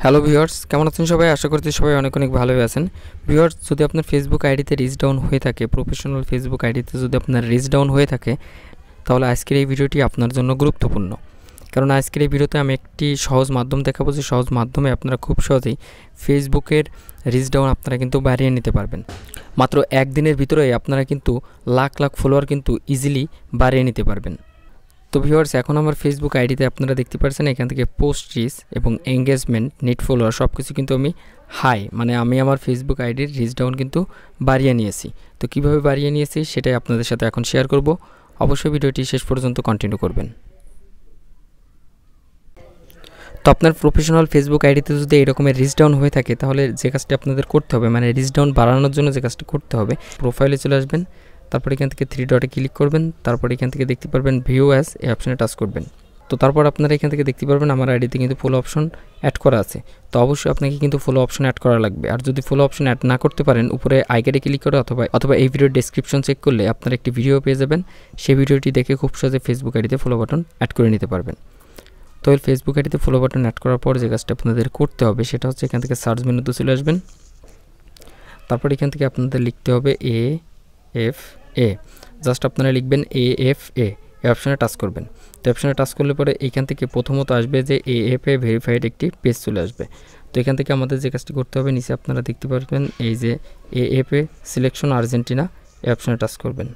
Hello viewers, কেমন আছেন সবাই? আশা করছি সবাই অনেক ভালোই আছেন। ভিউয়ার্স, যদি আপনার ফেসবুক আইডিতে রিচ ডাউন হয়ে থাকে, প্রফেশনাল ফেসবুক আইডিতে যদি আপনার রিচ ডাউন হয়ে থাকে, তাহলে আজকের এই ভিডিওটি আপনার জন্য গুরুত্বপূর্ণ। কারণ আজকের এই ভিডিওতে আমি একটি সহজ মাধ্যম দেখাবো, যে সহজ মাধ্যমে আপনারা খুব সহজেই ফেসবুকের রিচ ডাউন আপনারা কিন্তু বাড়িয়ে নিতে পারবেন। মাত্র একদিনের ভিতরেই আপনারা কিন্তু লাখ লাখ ফলোয়ার কিন্তু ইজিলি বাড়িয়ে নিতে পারবেন। তো ভিউয়ার্স, এখন আমার ফেসবুক আইডিতে আপনারা দেখতে পাচ্ছেন এখান থেকে পোস্ট রিচ এবং এঙ্গেজমেন্ট, নেট ফলোয়ার সব কিছু কিন্তু আমি হাই, মানে আমি আমার ফেসবুক আইডির রিচ ডাউন কিন্তু বাড়িয়ে নিয়েছি। তো কিভাবে বাড়িয়ে নিয়েছি সেটাই আপনাদের সাথে এখন শেয়ার করব। অবশ্যই ভিডিওটি শেষ পর্যন্ত কন্টিনিউ করবেন। তো আপনার প্রফেশনাল ফেসবুক আইডিতে যদি এরকমের রিচ ডাউন হয়ে থাকে, তাহলে যে কাজটি আপনাদের করতে হবে, মানে রিচ ডাউন বাড়ানোর জন্য যে কাজটি করতে হবে, প্রোফাইলে চলে আসবেন, তারপর এখান থেকে 3 ডটে ক্লিক করবেন, তারপর এখান থেকে দেখতে পারবেন ভিউ অ্যাজ, এই অপশনে টাচ করবেন। তো তারপর আপনারা এখান থেকে দেখতে পারবেন আমার আইডিতে কিন্তু ফলো অপশন অ্যাড করা আছে। তো অবশ্যই আপনাকে কিন্তু ফলো অপশন অ্যাড করা লাগবে। আর যদি ফলো অপশন অ্যাড না করতে পারেন, উপরে আইকনে ক্লিক করে অথবা এই ভিডিওর ডেসক্রিপশন চেক করলে আপনারা একটি ভিডিও পেয়ে যাবেন। সেই ভিডিওটি দেখে খুব সহজে ফেসবুক আইডিতে ফলো বাটন অ্যাড করে নিতে পারবেন। তো এই ফেসবুক আইডিতে ফলো বাটন অ্যাড করার পর যে কাজটা আপনাদের করতে হবে সেটা হচ্ছে এখান থেকে সার্চ মেনুতে চলে আসবেন। তারপর এখান থেকে আপনাদের লিখতে হবে AFA, জাস্ট আপনারা লিখবেন AFA, এই অপশানে টাচ করবেন। তো অপশানে টাচ করলে পরে এইখান থেকে প্রথমত আসবে যে AFA ভেরিফাইড একটি পেজ চলে আসবে। তো এখান থেকে আমাদের যে কাজটি করতে হবে, নিচে আপনারা দেখতে পারবেন এই যে AFA সিলেকশন আর্জেন্টিনা, এই অপশানে টাচ করবেন।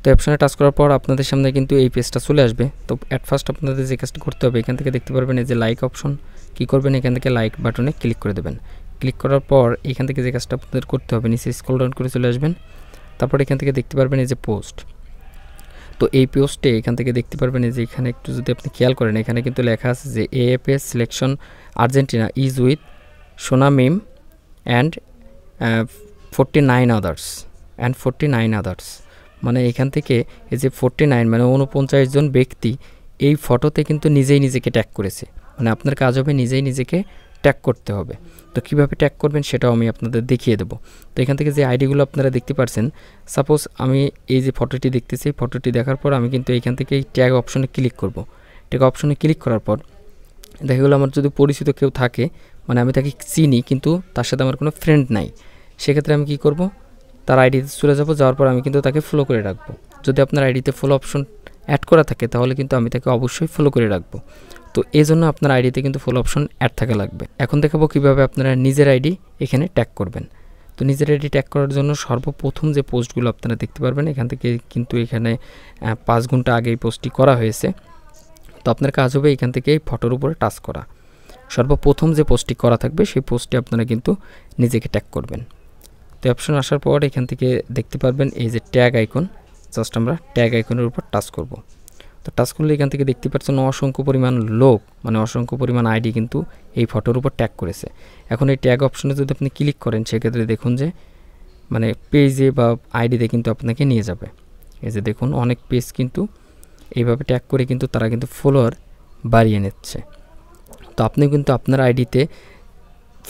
তো অপশানে টাচ করার পর আপনাদের সামনে কিন্তু এই পেজটা চলে আসবে। তো অ্যাট ফার্স্ট আপনাদের যে কাজটি করতে হবে, এখান থেকে দেখতে পারবেন এই যে লাইক অপশন, কী করবেন, এখান থেকে লাইক বাটনে ক্লিক করে দেবেন। ক্লিক করার পর এখান থেকে যে কাজটা আপনাদের করতে হবে, নিচে স্ক্রল ডাউন করে চলে আসবেন। তারপর এখান থেকে দেখতে পারবেন এই যে পোস্ট। তো এই পোস্টে এখান থেকে দেখতে পারবেন এই যে এখানে একটু যদি আপনি খেয়াল করেন, এখানে কিন্তু লেখা আছে যে AFA selection Argentina is with সোনা মিম অ্যান্ড 49 আদার্স। মানে এখান থেকে এই যে 49 মানে 49 জন ব্যক্তি এই ফটোতে কিন্তু নিজেই নিজেকে ট্যাগ করেছে। মানে আপনার কাজ হবে নিজেই নিজেকে ট্যাগ করতে হবে। তো কীভাবে ট্যাগ করবেন সেটাও আমি আপনাদের দেখিয়ে দেবো। তো এখান থেকে যে আইডিগুলো আপনারা দেখতে পাচ্ছেন, সাপোজ আমি এই যে ফটোটি দেখতেছি, ফটোটি দেখার পর আমি কিন্তু এইখান থেকে এই ট্যাগ অপশনে ক্লিক করব। ট্যাগ অপশনে ক্লিক করার পর দেখা গেলো আমার যদি পরিচিত কেউ থাকে, মানে আমি তাকে চিনি কিন্তু তার সাথে আমার কোনো ফ্রেন্ড নাই, সেক্ষেত্রে আমি কী করব, তার আইডিতে চলে যাব। যাওয়ার পর আমি কিন্তু তাকে ফলো করে রাখবো। যদি আপনার আইডিতে ফলো অপশন অ্যাড করা থাকে, তাহলে কিন্তু আমি তাকে অবশ্যই ফলো করে রাখবো। তো এই জন্য আপনার আইডিতে কিন্তু ফলো অপশন অ্যাড থাকা লাগবে। এখন দেখাবো কীভাবে আপনারা নিজের আইডি এখানে ট্যাগ করবেন। তো নিজের আইডি ট্যাগ করার জন্য সর্বপ্রথম যে পোস্টগুলো আপনারা দেখতে পারবেন, এখান থেকে কিন্তু এখানে 5 ঘন্টা আগে এই পোস্টটি করা হয়েছে। তো আপনার কাজ হবে এখান থেকে এই ফটোর উপরে টাচ করা। সর্বপ্রথম যে পোস্টটি করা থাকবে সেই পোস্টে আপনারা কিন্তু নিজেকে ট্যাগ করবেন। তো অপশন আসার পর এখান থেকে দেখতে পারবেন এই যে ট্যাগ আইকন, জাস্ট আমরা ট্যাগ আইকনের উপর টাচ করব। তো টাচ করলে এখান থেকে দেখতে পাচ্ছেন অসংখ্য পরিমাণ লোক, মানে অসংখ্য পরিমাণ আইডি কিন্তু এই ফটোর উপর ট্যাগ করেছে। এখন এই ট্যাগ অপশনে যদি আপনি ক্লিক করেন, সেক্ষেত্রে দেখুন যে মানে পেজে বা আইডিতে কিন্তু আপনাকে নিয়ে যাবে। এই যে দেখুন অনেক পেজ কিন্তু এইভাবে ট্যাগ করে কিন্তু তারা কিন্তু ফলোয়ার বাড়িয়ে নিচ্ছে। তো আপনি কিন্তু আপনার আইডিতে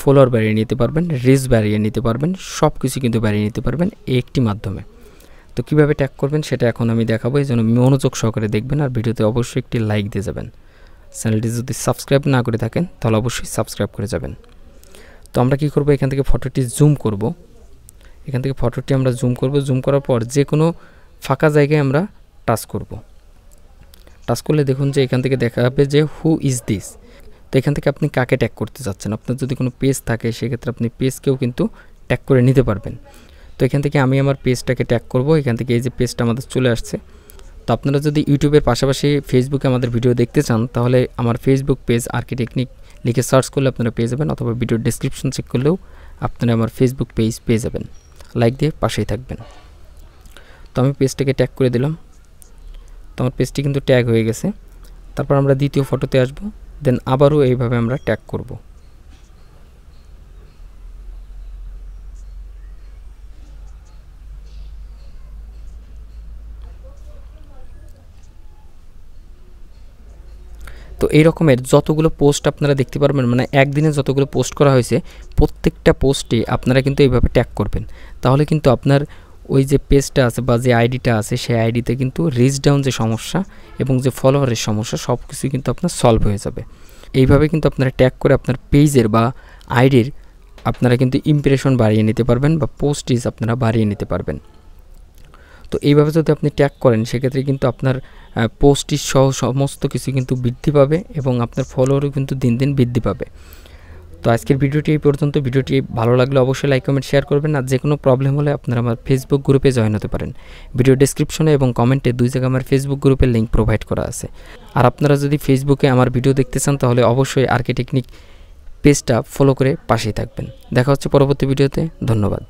ফলোয়ার বাড়িয়ে নিতে পারবেন, রিচ বাড়িয়ে নিতে পারবেন, সব কিছু কিন্তু বাড়িয়ে নিতে পারবেন এই একটি মাধ্যমে। তো কীভাবে ট্যাগ করবেন সেটা এখন আমি দেখাবো, এই জন্য মনোযোগ সহকারে দেখবেন আর ভিডিওতে অবশ্যই একটি লাইক দিয়ে যাবেন। চ্যানেলটি যদি সাবস্ক্রাইব না করে থাকেন তাহলে অবশ্যই সাবস্ক্রাইব করে যাবেন। তো আমরা কী করব, এখান থেকে ফটোটি জুম করব। এখান থেকে ফটোটি আমরা জুম করব। জুম করার পর যে কোনো ফাঁকা জায়গায় আমরা টাচ করব। টাচ করলে দেখুন যে এখান থেকে দেখা যাবে যে হু ইজ দিস। তো এখান থেকে আপনি কাকে ট্যাগ করতে চাচ্ছেন, আপনার যদি কোনো পেজ থাকে সেক্ষেত্রে আপনি পেজকেও কিন্তু ট্যাগ করে নিতে পারবেন। তো এখান থেকে আমি আমার পেজটাকে ট্যাগ করব। এখান থেকে এই যে পেজটা আমাদের চলে আসছে। তো আপনারা যদি ইউটিউবের পাশাপাশি ফেসবুকে আমাদের ভিডিও দেখতে চান, তাহলে আমার ফেসবুক পেজ আর্কিটেকনিক লিখে সার্চ করলে আপনারা পেয়ে যাবেন, অথবা ভিডিওর ডেসক্রিপশন চেক করলেও আপনারা আমার ফেসবুক পেজ পেয়ে যাবেন। লাইক দিয়ে পাশেই থাকবেন। তো আমি পেজটাকে ট্যাগ করে দিলাম। তো আমার পেজটি কিন্তু ট্যাগ হয়ে গেছে। তারপর আমরা দ্বিতীয় ফটোতে আসব, দেন আবারও এইভাবে আমরা ট্যাগ করব। তো এই রকমের যতগুলো পোস্ট আপনারা দেখতে পারবেন, মানে একদিনে যতগুলো পোস্ট করা হয়েছে, প্রত্যেকটা পোস্টে আপনারা কিন্তু এইভাবে ট্যাগ করবেন। তাহলে কিন্তু আপনার ওই যে পেজটা আছে বা যে আইডিটা আছে, সেই আইডিতে কিন্তু রিচ ডাউন যে সমস্যা এবং যে ফলোয়ারের সমস্যা, সব কিছু কিন্তু আপনার সলভ হয়ে যাবে। এইভাবে কিন্তু আপনারা ট্যাগ করে আপনার পেজের বা আইডির আপনারা কিন্তু ইমপ্রেশন বাড়িয়ে নিতে পারবেন বা পোস্টিজ আপনারা বাড়িয়ে নিতে পারবেন। তো এইভাবে যদি আপনি ট্যাগ করেন সেক্ষেত্রে কিন্তু আপনার পোস্টিজ সহ সমস্ত কিছু কিন্তু বৃদ্ধি পাবে এবং আপনার ফলোয়ারও কিন্তু দিন দিন বৃদ্ধি পাবে। তো আজকের ভিডিওটি এই পর্যন্ত। ভিডিওটি ভালো লাগলে অবশ্যই লাইক কমেন্ট শেয়ার করবেন। আর যে কোনো প্রবলেম হলে আপনারা আমার ফেসবুক গ্রুপে জয়েন হতে পারেন। ভিডিও ডেসক্রিপশনে এবং কমেন্টে 2 জায়গায় আমার ফেসবুক গ্রুপের লিঙ্ক প্রোভাইড করা আছে। আর আপনারা যদি ফেসবুকে আমার ভিডিও দেখতে চান তাহলে অবশ্যই 𝐘𝐨𝐿 টেকনিক পেজটা ফলো করে পাশেই থাকবেন। দেখা হচ্ছে পরবর্তী ভিডিওতে। ধন্যবাদ।